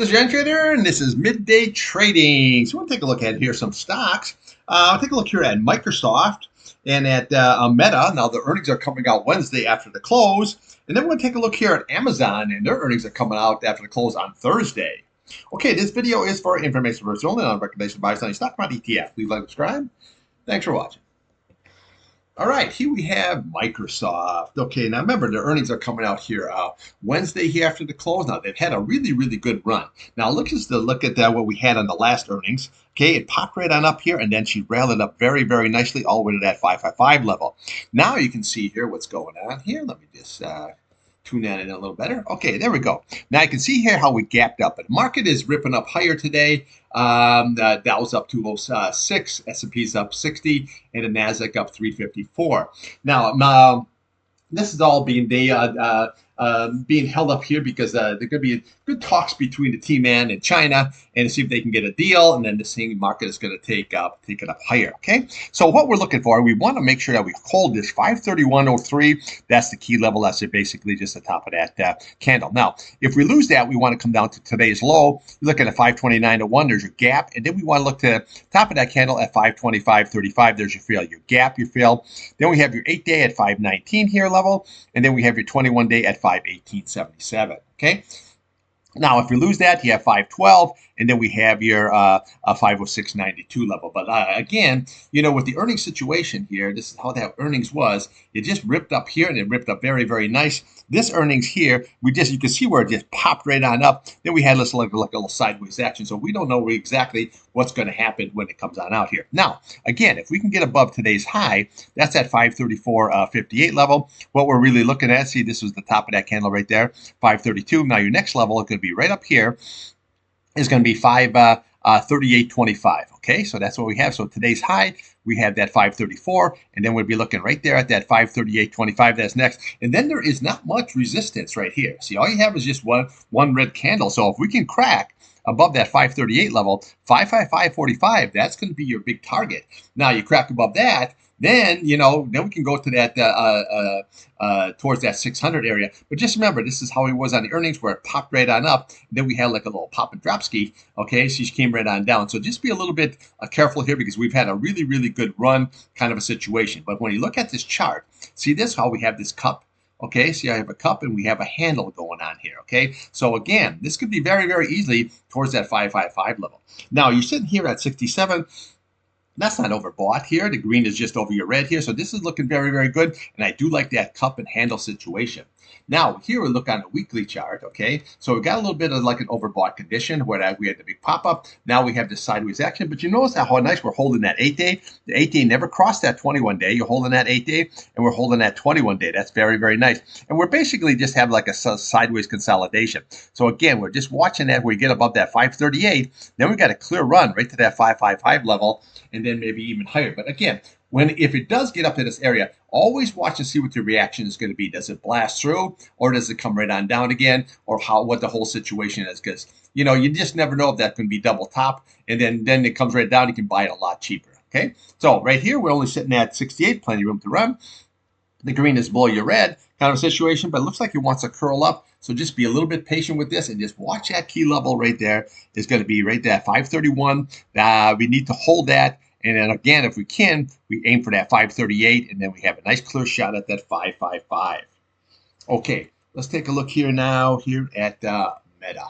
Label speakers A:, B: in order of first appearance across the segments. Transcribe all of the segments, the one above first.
A: This is Irontrader, and this is Midday Trading. So we'll take a look at here some stocks. I'll take a look here at Microsoft and at Meta. Now the earnings are coming out Wednesday after the close, and then we'll take a look here at Amazon, and their earnings are coming out after the close on Thursday. Okay, this video is for information purposes only, not a recommendation to buy any stock, not ETF. Please like and subscribe. Thanks for watching. All right, here we have Microsoft. Okay, now remember, their earnings are coming out here Wednesday here after the close. Now, they've had a really, really good run. Now, look at what we had on the last earnings. Okay, it popped right on up here, and then she rallied up very, very nicely all the way to that 555 level. Now, you can see here what's going on here. Let me just tune that in a little better. Okay, there we go. Now you can see here how we gapped up. The market is ripping up higher today. Dow's up 206, S&P's up 60, and the Nasdaq up 354. Now, this is all being being held up here because there could be good talks between the T-Man and China, and to see if they can get a deal, and then the same market is going to take it up higher. Okay, so what we're looking for, we want to make sure that we hold this 531.03. That's the key level. That's basically just the top of that candle. Now, if we lose that, we want to come down to today's low. You look at a 529.01. There's your gap, and then we want to look to the top of that candle at 525.35. There's your fill, your gap, your fill. Then we have your 8-day at 519 here level, and then we have your 21-day at 518.77. Okay. Now, if we lose that, you have 512, and then we have your 506.92 level. But again, with the earnings situation here, this is how that earnings was. It just ripped up here, and it ripped up very, very nice. This earnings here, you can see where it just popped right on up. Then we had this like a little sideways action. So we don't know exactly what's going to happen when it comes on out here. Now, again, if we can get above today's high, that's at 534.58 level. What we're really looking at, see, this was the top of that candle right there, 532. Now, your next level is going to be right up here, is going to be 538.25. Okay, so that's what we have. So today's high, we have that 534, and then we'll be looking right there at that 538.25. That's next, and then there is not much resistance right here. See, all you have is just one red candle. So if we can crack above that 538 level, 555.45, that's going to be your big target. Now you crack above that, then then we can go to that towards that 600 area. But just remember, this is how it was on the earnings, where it popped right on up. And then we had like a little pop and drop ski. Okay, so she came right on down. So just be a little bit careful here, because we've had a really, really good run kind of a situation. But when you look at this chart, see this, how we have this cup. Okay, see, I have a cup and we have a handle going on here. Okay, so again, this could be very, very easily towards that 555 level. Now, you're sitting here at 67. That's not overbought here. The green is just over your red here. So this is looking very, very good. And I do like that cup and handle situation. Now, here we look on the weekly chart, okay? So we got a little bit of like an overbought condition where we had the big pop-up. Now we have this sideways action. But you notice how nice we're holding that 8-day. The 8-day never crossed that 21-day. You're holding that 8-day, and we're holding that 21-day. That's very, very nice. And we're basically just have like a sideways consolidation. So again, we're just watching that. We get above that 538. Then we got a clear run right to that 555 level, and then maybe even higher. But again, if it does get up to this area, always watch and see what the reaction is going to be. Does it blast through, or does it come right on down again, or what the whole situation is? Because you just never know if that can be double top, and then it comes right down. You can buy it a lot cheaper. Okay, so right here we're only sitting at 68, plenty of room to run. The green is below your red kind of situation, but it looks like it wants to curl up. So just be a little bit patient with this, and just watch that key level right there. Is going to be right there at 531. We need to hold that. And then again, if we can, we aim for that 538, and then we have a nice clear shot at that 555. Okay, let's take a look here now here at Meta.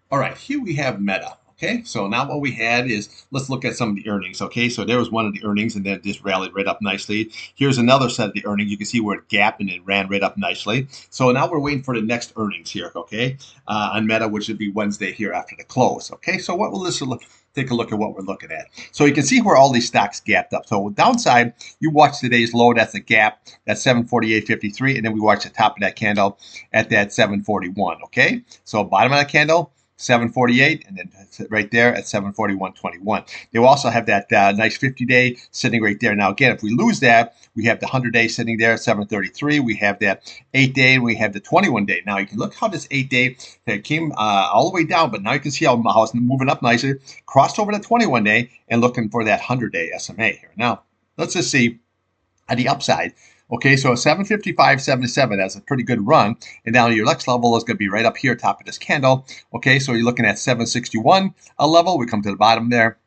A: All right, here we have Meta. Okay, so now what we had is, let's look at some of the earnings. Okay, so there was one of the earnings, and then it just rallied right up nicely. Here's another set of the earnings. You can see where it gapped and it ran right up nicely. So now we're waiting for the next earnings here, okay, on Meta, which would be Wednesday here after the close. Okay, so what will this look? Take a look at what we're looking at. So you can see where all these stocks gapped up. So downside, you watch today's low, that's a gap, that's 748.53, and then we watch the top of that candle at that 741, okay? So bottom of that candle, 748, and then right there at 741.21. They will also have that nice 50-day sitting right there. Now, again, if we lose that, we have the 100-day sitting there at 733. We have that 8-day, and we have the 21-day. Now, you can look how this 8-day came all the way down, but now you can see how it's moving up nicely, crossed over the 21-day, and looking for that 100-day SMA here. Now, let's just see on the upside. Okay, so 755.77, that's a pretty good run. And now your next level is going to be right up here, top of this candle. Okay, so you're looking at 761 a level. We come to the bottom there.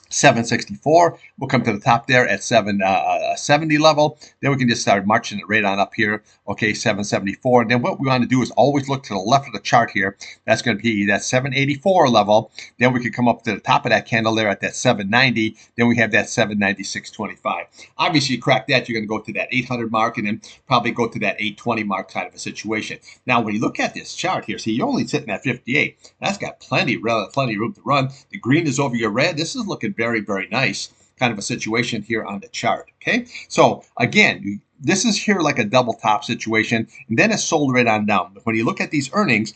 A: 764. We'll come to the top there at 770 level. Then we can just start marching it right on up here. Okay, 774. And then what we want to do is always look to the left of the chart here. That's going to be that 784 level. Then we can come up to the top of that candle there at that 790. Then we have that 796.25. Obviously, you crack that, you're going to go to that 800 mark and then probably go to that 820 mark kind of a situation. Now, when you look at this chart here, see, you're only sitting at 58. That's got plenty room to run. The green is over your red. This is looking very, very nice kind of a situation here on the chart. Okay, so again, this is here like a double top situation, and then it's sold right on down. But when you look at these earnings,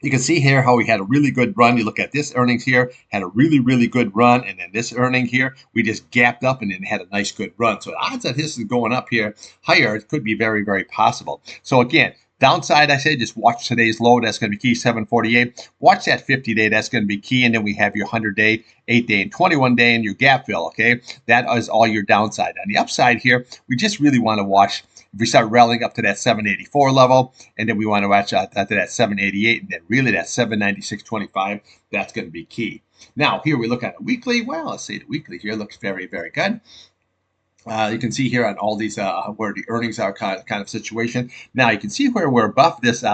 A: you can see here how we had a really good run. You look at this earnings here, had a really, really good run, and then this earning here, we just gapped up and then had a nice good run. So the odds that this is going up here higher, it could be very, very possible. So again, downside, I say just watch today's low. That's going to be key, 748. Watch that 50-day. That's going to be key. And then we have your 100-day, 8-day, and 21-day, and your gap fill, okay? That is all your downside. On the upside here, we just really want to watch if we start rallying up to that 784 level, and then we want to watch out to that 788, and then really that 796.25, that's going to be key. Now, here we look at a weekly. Well, let's see, the weekly here looks very, very good. You can see here on all these where the earnings are kind of situation. Now you can see where we're above this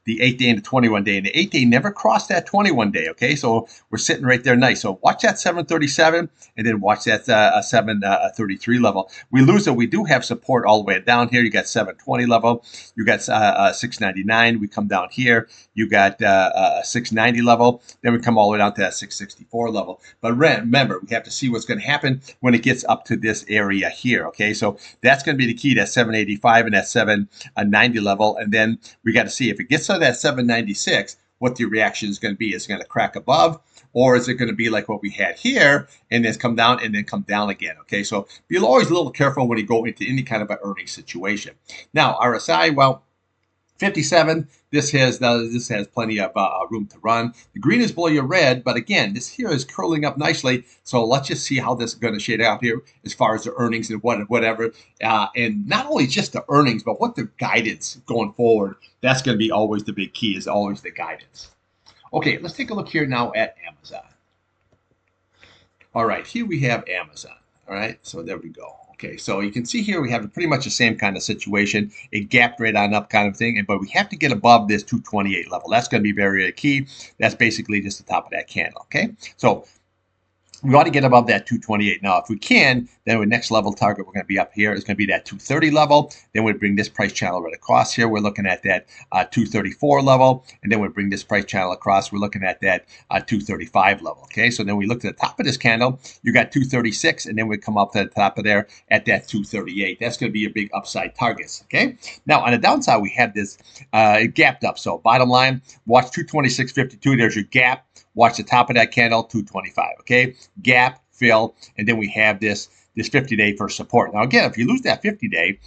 A: the 8-day and the 21-day, and the 8-day never crossed that 21-day. Okay, so we're sitting right there nice. So watch that 737 and then watch that 733 level. We lose it. We do have support all the way down here. You got 720 level. You got 699. We come down here. You got 690 level. Then we come all the way down to that 664 level. But remember, we have to see what's going to happen when it gets up to this area here. Okay, so that's going to be the key, that 785 and that 790 level. And then we got to see if it gets to that 796, what the reaction is going to be. Is it going to crack above, or is it going to be like what we had here and then come down and then come down again? Okay, so be always a little careful when you go into any kind of an earnings situation. Now, RSI, well, 57. This has plenty of room to run. The green is below your red, but again, this here is curling up nicely. So let's just see how this is going to shade out here as far as the earnings and whatever. And not only just the earnings, but what the guidance going forward. That's going to be always the big key, is always the guidance. Okay, let's take a look here now at Amazon. All right, here we have Amazon. All right, so there we go. Okay, so you can see here we have pretty much the same kind of situation. It gapped right on up kind of thing, but we have to get above this 228 level. That's going to be very, very key. That's basically just the top of that candle, okay? So we want to get above that 228. Now, if we can, then our next level target, we're going to be up here. It's going to be that 230 level. Then we bring this price channel right across here. We're looking at that 234 level. And then we bring this price channel across. We're looking at that 235 level. Okay, so then we look to the top of this candle. You got 236, and then we come up to the top of there at that 238. That's going to be a big upside targets. Okay, now on the downside, we have this it gapped up. So bottom line, watch 226.52. There's your gap. Watch the top of that candle, 225, okay? Gap, fill, and then we have this 50-day for support. Now, again, if you lose that 50-day,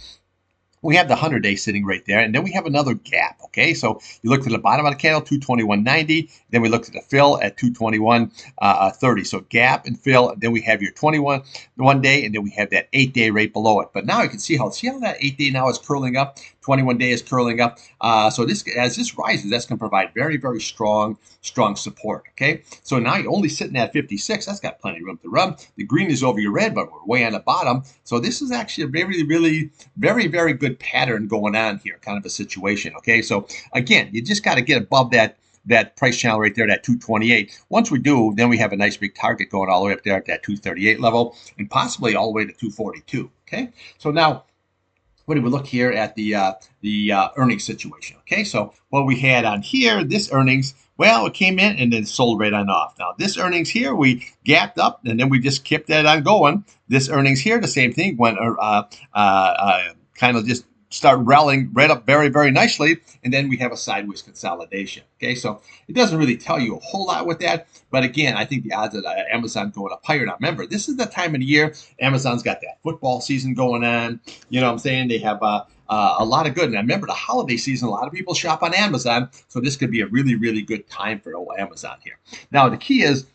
A: we have the 100-day sitting right there, and then we have another gap, okay? So you look to the bottom of the candle, 221.90, then we look to the fill at 221.30. So gap and fill, and then we have your 21 day, and then we have that 8-day right below it. But now you can see how that 8-day now is curling up, 21-day is curling up. So this, as this rises, that's going to provide very, very strong support, okay? So now you're only sitting at 56. That's got plenty of room to run. The green is over your red, but we're way on the bottom. So this is actually a very, really, very, very good pattern going on here, kind of a situation, okay? So again, you just got to get above that price channel right there, that 228. Once we do, then we have a nice big target going all the way up there at that 238 level and possibly all the way to 242, okay? So now, when we look here at the earnings situation, okay? So what we had on here, this earnings, well, it came in and then sold right on off. Now, this earnings here, we gapped up and then we just kept that on going. This earnings here, the same thing, went kind of just start rallying right up very, very nicely, and then we have a sideways consolidation. Okay, so it doesn't really tell you a whole lot with that, but again, I think the odds of Amazon going up higher. Now, remember, this is the time of the year Amazon's got that football season going on. You know what I'm saying? They have a lot of good. And I remember the holiday season, a lot of people shop on Amazon, so this could be a really, really good time for Amazon here. Now, the key is,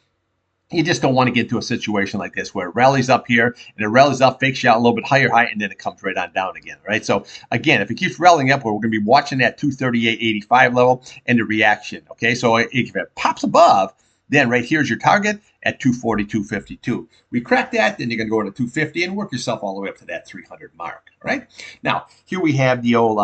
A: You just don't want to get into a situation like this where it rallies up here and it rallies up, fakes you out a little bit higher high, and then it comes right on down again, right? So again, if it keeps rallying up, we're going to be watching that 238.85 level and the reaction, okay? So if it pops above, then right here's your target at 242.52. We crack that, then you're going to go into 250 and work yourself all the way up to that 300 mark, right? Now, here we have the old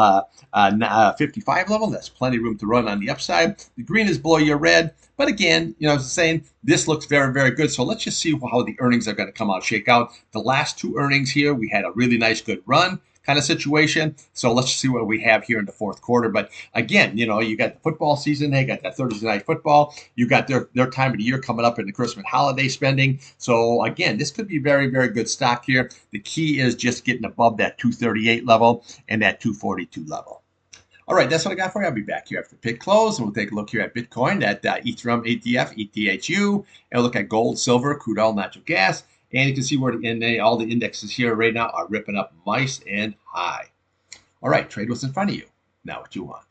A: 55 level. That's plenty of room to run on the upside. The green is below your red. But again, as I was saying, this looks very, very good. So let's just see how the earnings are going to come out, shake out. The last two earnings here, we had a really nice, good run kind of situation. So let's see what we have here in the fourth quarter. But again, you got the football season. They got that Thursday night football. You got their time of the year coming up in the Christmas holiday spending. So again, this could be very, very good stock here. The key is just getting above that 238 level and that 242 level. All right, that's what I got for you. I'll be back here after pit close, and we'll take a look here at Bitcoin, at Ethereum, ETF, ETHU, and we'll look at gold, silver, crude oil, natural gas, and you can see where all the indexes here right now are ripping up nice and high. All right, trade what's in front of you. Now what you want.